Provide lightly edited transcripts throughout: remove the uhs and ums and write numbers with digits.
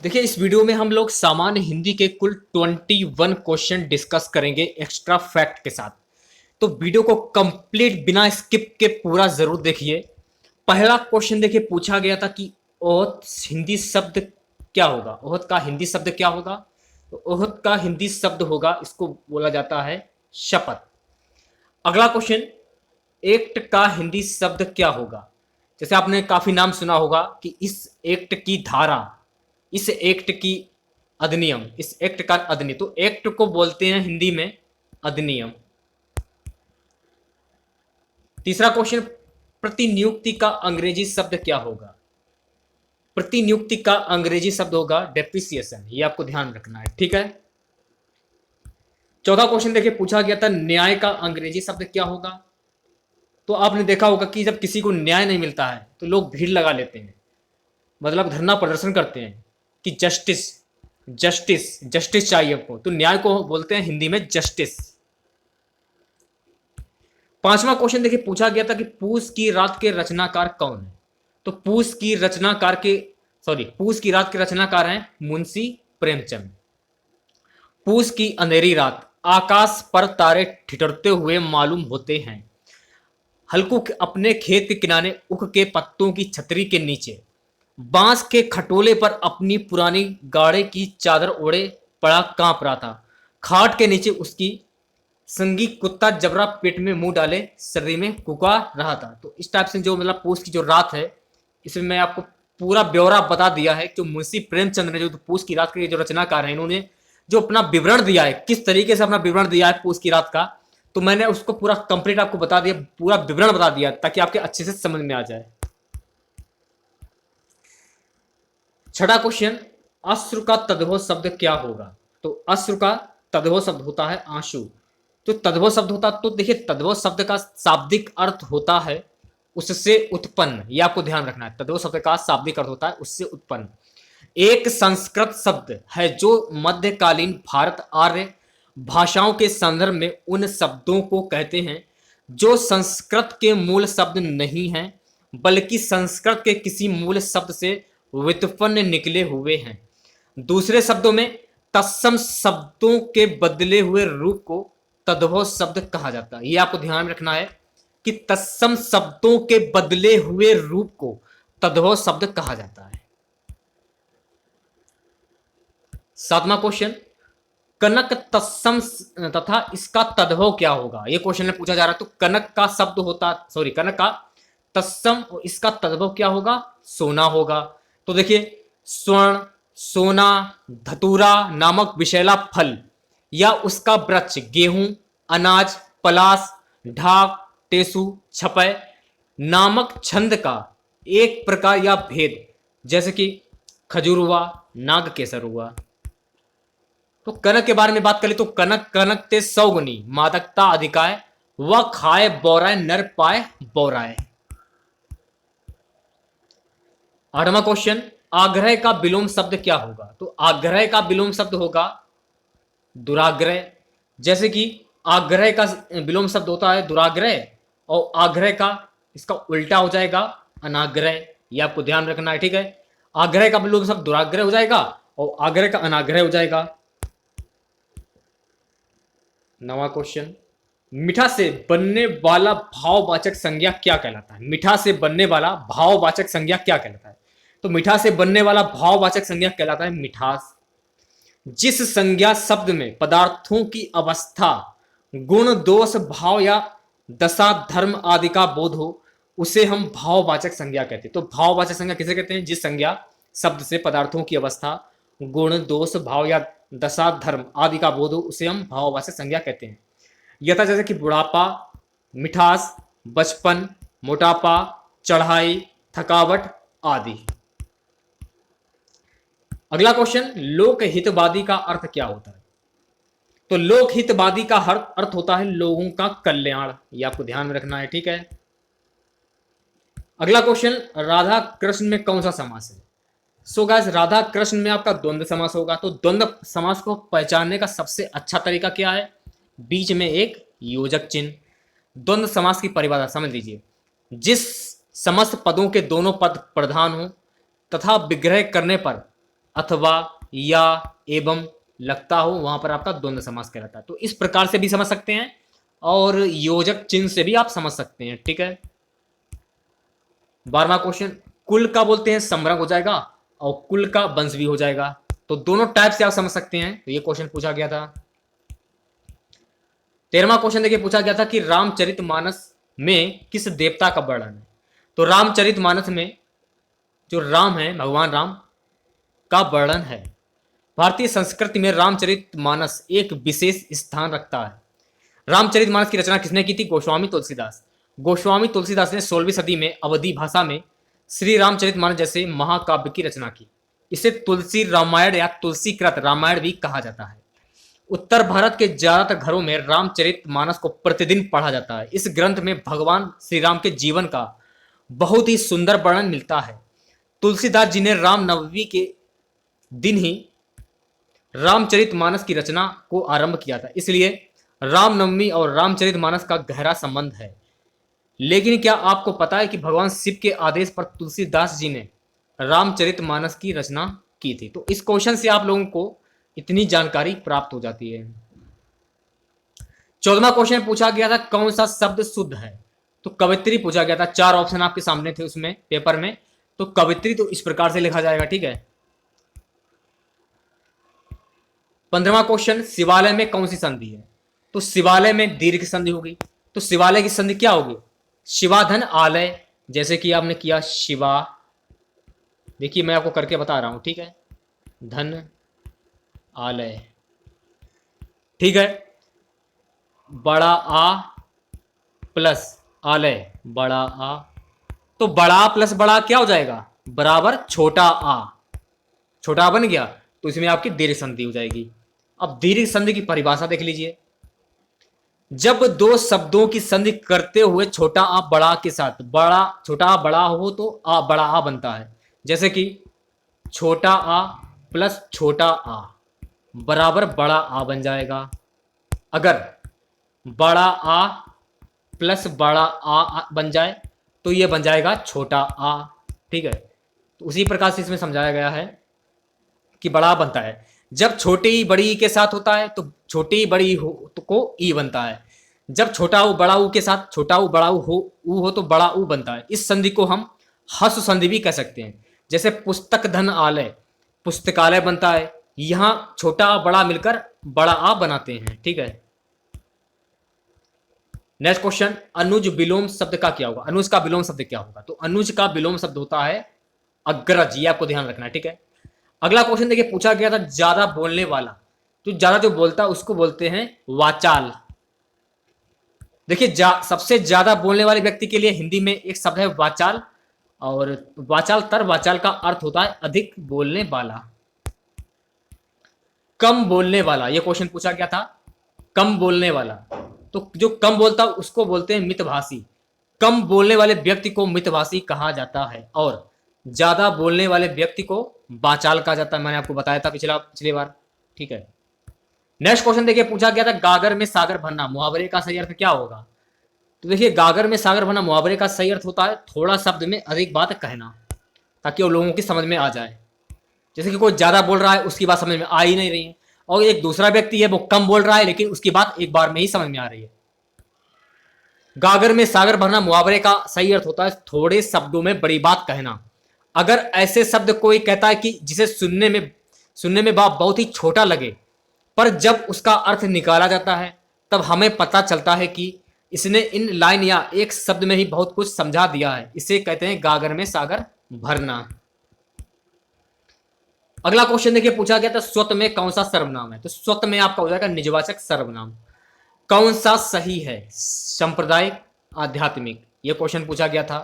देखिए, इस वीडियो में हम लोग सामान्य हिंदी के कुल 21 क्वेश्चन डिस्कस करेंगे एक्स्ट्रा फैक्ट के साथ। तो वीडियो को कंप्लीट बिना स्किप के पूरा जरूर देखिए। पहला क्वेश्चन देखिए, पूछा गया था कि ओहद हिंदी शब्द क्या होगा। ओहद का हिंदी शब्द क्या होगा? तो ओहद का हिंदी शब्द होगा, इसको बोला जाता है शपथ। अगला क्वेश्चन, एक्ट का हिंदी शब्द क्या होगा? जैसे आपने काफी नाम सुना होगा कि इस एक्ट की धारा, इस एक्ट की अधिनियम, इस एक्ट का अधिनियम। तो एक्ट को बोलते हैं हिंदी में अधिनियम। तीसरा क्वेश्चन, प्रतिनियुक्ति का अंग्रेजी शब्द क्या होगा? प्रतिनियुक्ति का अंग्रेजी शब्द होगा डेप्रिसिएशन। ये आपको ध्यान रखना है, ठीक है। चौथा क्वेश्चन देखिए, पूछा गया था न्याय का अंग्रेजी शब्द क्या होगा? तो आपने देखा होगा कि जब किसी को न्याय नहीं मिलता है तो लोग भीड़ लगा लेते हैं, मतलब धरना प्रदर्शन करते हैं कि जस्टिस जस्टिस जस्टिस चाहिए आपको। तो न्याय को बोलते हैं हिंदी में जस्टिस। पांचवा क्वेश्चन देखिए, पूछा गया था कि पूस की रात के रचनाकार कौन है? तो पूस की रात के रचनाकार हैं मुंशी प्रेमचंद। पूस की अंधेरी रात, आकाश पर तारे ठिठुरते हुए मालूम होते हैं। हल्कू अपने खेत के किनारे उख के पत्तों की छतरी के नीचे बांस के खटोले पर अपनी पुरानी गाड़े की चादर ओढ़े पड़ा कांप रहा था। खाट के नीचे उसकी संगी कुत्ता जबरा पेट में मुंह डाले सर्दी में कुका रहा था। तो इस टाइप से जो मतलब पूस की जो रात है, इसमें मैं आपको पूरा ब्यौरा बता दिया है कि मुंशी प्रेमचंद ने जो पूस की रात के जो रचनाकार हैं, इन्होंने जो अपना विवरण दिया है, किस तरीके से अपना विवरण दिया है पूस की रात का, तो मैंने उसको पूरा कंप्लीट आपको बता दिया, पूरा विवरण बता दिया ताकि आपके अच्छे से समझ में आ जाए। छठा क्वेश्चन, अश्रु का तद्भव शब्द क्या होगा? तो अश्रु का तद्भव शब्द होता है आंसू। तो तद्भव शब्द होता, तो देखिए तद्भव शब्द का शाब्दिक अर्थ होता है उससे उत्पन्न। ये आपको ध्यान रखना है, तद्भव शब्द का शाब्दिक अर्थ होता है उससे उत्पन्न। एक संस्कृत शब्द है जो मध्यकालीन भारत आर्य भाषाओं के संदर्भ में उन शब्दों को कहते हैं जो संस्कृत के मूल शब्द नहीं हैं, बल्कि संस्कृत के किसी मूल शब्द से व्युत्पन्न निकले हुए हैं। दूसरे शब्दों में तत्सम शब्दों के बदले हुए रूप को तद्भव शब्द कहा जाता है। यह आपको ध्यान रखना है कि तत्सम शब्दों के बदले हुए रूप को तद्भव शब्द कहा जाता है। सातवां क्वेश्चन, कनक तत्सम तथा इसका तद्भव क्या होगा? यह क्वेश्चन में पूछा जा रहा है। तो कनक का शब्द होता, कनक का तत्सम और इसका तद्भव क्या होगा? सोना होगा। तो देखिए, स्वर्ण, सोना, धतूरा नामक विषैला फल या उसका वृक्ष, गेहूं, अनाज, पलाश, ढाक, टेसु, छपय नामक छंद का एक प्रकार या भेद, जैसे कि खजूर हुआ, नाग केसर हुआ। तो कनक के बारे में बात करें तो कनक कनक ते सौगुनी मादकता अधिकाय, वह खाए बौराए नर पाए बौराए। आठवां क्वेश्चन, आग्रह का विलोम शब्द क्या होगा? तो आग्रह का विलोम शब्द होगा दुराग्रह। जैसे कि आग्रह का विलोम शब्द होता है दुराग्रह, और आग्रह का इसका उल्टा हो जाएगा अनाग्रह। ये आपको ध्यान रखना है, ठीक है। आग्रह का विलोम शब्द दुराग्रह हो जाएगा और आग्रह का अनाग्रह हो जाएगा। नवा क्वेश्चन, मीठा से बनने वाला भाववाचक संज्ञा क्या कहलाता है? मीठा से बनने वाला भाववाचक संज्ञा क्या कहलाता है? तो मीठा से बनने वाला भाववाचक संज्ञा कहलाता है मिठास। जिस संज्ञा शब्द में पदार्थों की अवस्था, गुण, दोष, भाव या दशा, धर्म आदि का बोध हो, उसे हम भाववाचक संज्ञा कहते हैं। तो भाववाचक संज्ञा किसे कहते हैं? जिस संज्ञा शब्द से पदार्थों की अवस्था, गुण, दोष, भाव या दशा, धर्म आदि का बोध हो, उसे हम भाववाचक संज्ञा कहते हैं। यथा जैसे कि बुढ़ापा, मिठास, बचपन, मोटापा, चढ़ाई, थकावट आदि। अगला क्वेश्चन, लोकहितवादी का अर्थ क्या होता है? तो लोकहितवादी का अर्थ होता है लोगों का कल्याण। यह आपको ध्यान में रखना है, ठीक है। अगला क्वेश्चन, राधा कृष्ण में कौन सा समास है? सो गाइस, राधा कृष्ण में आपका द्वंद्व समास होगा। तो द्वंद्व समास को पहचानने का सबसे अच्छा तरीका क्या है? बीच में एक योजक चिन्ह। द्वंद्व समास की परिभाषा समझ लीजिए, जिस समस्त पदों के दोनों पद प्रधान हो तथा विग्रह करने पर अथवा, या, एवं लगता हो, वहां पर आपका द्वंद्व समास कहलाता है। तो इस प्रकार से भी समझ सकते हैं और योजक चिन्ह से भी आप समझ सकते हैं। ठीक है। 12वां क्वेश्चन, कुल का बोलते हैं समग्र हो जाएगा और कुल का वंश भी हो जाएगा। तो दोनों टाइप से आप समझ सकते हैं। तो ये क्वेश्चन पूछा गया था। 13वां क्वेश्चन देखिए पूछा गया था कि रामचरितमानस में किस देवता का वर्णन है। तो रामचरितमानस में जो राम है, भगवान राम का वर्णन है। भारतीय संस्कृति में रामचरितमानस एक विशेष स्थान रखता है। रामचरितमानस की रचना किसने की थी? गोस्वामी तुलसीदास। गोस्वामी तुलसीदास ने 16वीं सदी में अवधी भाषा में श्री रामचरितमानस जैसे महाकाव्य की रचना की। इसे तुलसी रामायण या तुलसीकृत रामायण भी कहा जाता है। उत्तर भारत के ज्यादातर घरों में रामचरितमानस को प्रतिदिन पढ़ा जाता है। इस ग्रंथ में भगवान श्री राम के जीवन का बहुत ही सुंदर वर्णन मिलता है। तुलसीदास जी ने रामनवमी के दिन ही रामचरितमानस की रचना को आरंभ किया था, इसलिए रामनवमी और रामचरितमानस का गहरा संबंध है। लेकिन क्या आपको पता है कि भगवान शिव के आदेश पर तुलसीदास जी ने रामचरितमानस की रचना की थी? तो इस क्वेश्चन से आप लोगों को इतनी जानकारी प्राप्त हो जाती है। 14वां क्वेश्चन पूछा गया था कौन सा शब्द शुद्ध है? तो कवित्री पूछा गया था। 4 ऑप्शन आपके सामने थे उसमें पेपर में। तो कवित्री तो इस प्रकार से लिखा जाएगा। ठीक है। 15वां क्वेश्चन, शिवालय में कौन सी संधि है? तो शिवालय में दीर्घ संधि होगी। तो शिवालय की संधि क्या होगी? शिवाधन आलय, जैसे कि आपने किया शिवा। देखिए मैं आपको करके बता रहा हूं। ठीक है। धन आलय। ठीक है। बड़ा आ प्लस आलय, बड़ा आ। तो बड़ा आ प्लस बड़ा क्या हो जाएगा? बराबर छोटा आ। छोटा आ बन गया तो इसमें आपकी दीर्घ संधि हो जाएगी। अब दीर्घ संधि की परिभाषा देख लीजिए। जब दो शब्दों की संधि करते हुए छोटा आ बड़ा के साथ बड़ा छोटा आ बड़ा हो तो आ बड़ा आ बनता है। जैसे कि छोटा आ प्लस छोटा आ बराबर बड़ा आ बन जाएगा। अगर बड़ा आ प्लस बड़ा आ बन जाए तो यह बन जाएगा छोटा आ। ठीक है। तो उसी प्रकार से इसमें समझाया गया है कि बड़ा आ बनता है जब छोटी ई बड़ी ई के साथ होता है तो छोटी ई बड़ी हो तो को ई बनता है। जब छोटा ऊ बड़ा ऊ के साथ छोटा ऊ बड़ा ऊ हो तो बड़ा ऊ बनता है। इस संधि को हम हस्व संधि भी कह सकते हैं। जैसे पुस्तक धन आलय, पुस्तकालय बनता है। यहां छोटा आ बड़ा मिलकर बड़ा आ बनाते हैं। ठीक है। नेक्स्ट क्वेश्चन, अनुज विलोम शब्द का क्या होगा? अनुज का विलोम शब्द क्या होगा? तो अनुज का विलोम शब्द होता है अग्रज। ये आपको ध्यान रखना है। ठीक है। अगला क्वेश्चन देखिए पूछा गया था ज्यादा बोलने वाला। तो ज्यादा जो बोलता है उसको बोलते हैं वाचाल। देखिए सबसे ज्यादा बोलने वाले व्यक्ति के लिए हिंदी में एक शब्द है वाचाल। और वाचाल का अर्थ होता है अधिक बोलने वाला, कम बोलने वाला। यह क्वेश्चन पूछा गया था कम बोलने वाला। तो जो कम बोलता उसको बोलते हैं मितभाषी। कम बोलने वाले व्यक्ति को मितभाषी कहा जाता है और ज्यादा बोलने वाले व्यक्ति को वाचाल कहा जाता है। मैंने आपको बताया था पिछली बार। ठीक है। नेक्स्ट क्वेश्चन देखिए पूछा गया था गागर में सागर भरना मुहावरे का सही अर्थ क्या होगा? तो देखिए गागर में सागर भरना मुहावरे का सही अर्थ होता है थोड़ा शब्द में अधिक बात कहना, ताकि वो लोगों की समझ में आ जाए। जैसे कि कोई ज्यादा बोल रहा है उसकी बात समझ में आ ही नहीं रही है और एक दूसरा व्यक्ति है वो कम बोल रहा है लेकिन उसकी बात एक बार में ही समझ में आ रही है। गागर में सागर भरना मुहावरे का सही अर्थ होता है थोड़े शब्दों में बड़ी बात कहना। अगर ऐसे शब्द कोई कहता है कि जिसे सुनने में बहुत ही छोटा लगे, पर जब उसका अर्थ निकाला जाता है तब हमें पता चलता है कि इसने इन लाइन या एक शब्द में ही बहुत कुछ समझा दिया है, इसे कहते हैं गागर में सागर भरना। अगला क्वेश्चन देखिए पूछा गया था स्वत में कौन सा सर्वनाम है? तो स्वत में आपका हो जाएगा निजवाचक सर्वनाम। कौन सा सही है? सांप्रदायिक, आध्यात्मिक। ये क्वेश्चन पूछा गया था।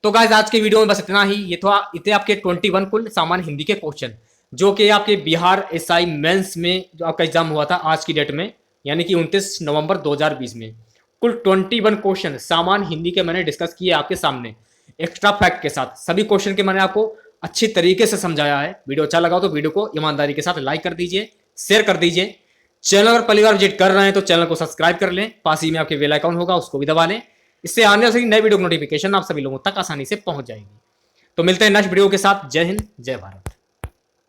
तो गाइस आज के वीडियो में बस इतना ही। ये तो इतने आपके 21 कुल सामान्य हिंदी के क्वेश्चन जो कि आपके बिहार एसआई मेंस में जो आपका एग्जाम हुआ था आज की डेट में, यानी कि 29 नवंबर 2020 में कुल 21 क्वेश्चन सामान्य हिंदी के मैंने डिस्कस किए आपके सामने एक्स्ट्रा फैक्ट के साथ। सभी क्वेश्चन के मैंने आपको अच्छी तरीके से समझाया है। वीडियो अच्छा लगा तो वीडियो को ईमानदारी के साथ लाइक कर दीजिए, शेयर कर दीजिए। चैनल पर पहली बार विजिट कर रहे हैं तो चैनल को सब्सक्राइब कर लें। पास ही में आपके बेल आइकन होगा उसको भी दबा लें। इससे आने वाली नई वीडियो की नोटिफिकेशन आप सभी लोगों तक आसानी से पहुंच जाएगी। तो मिलते हैं नेक्स्ट वीडियो के साथ। जय हिंद, जय भारत।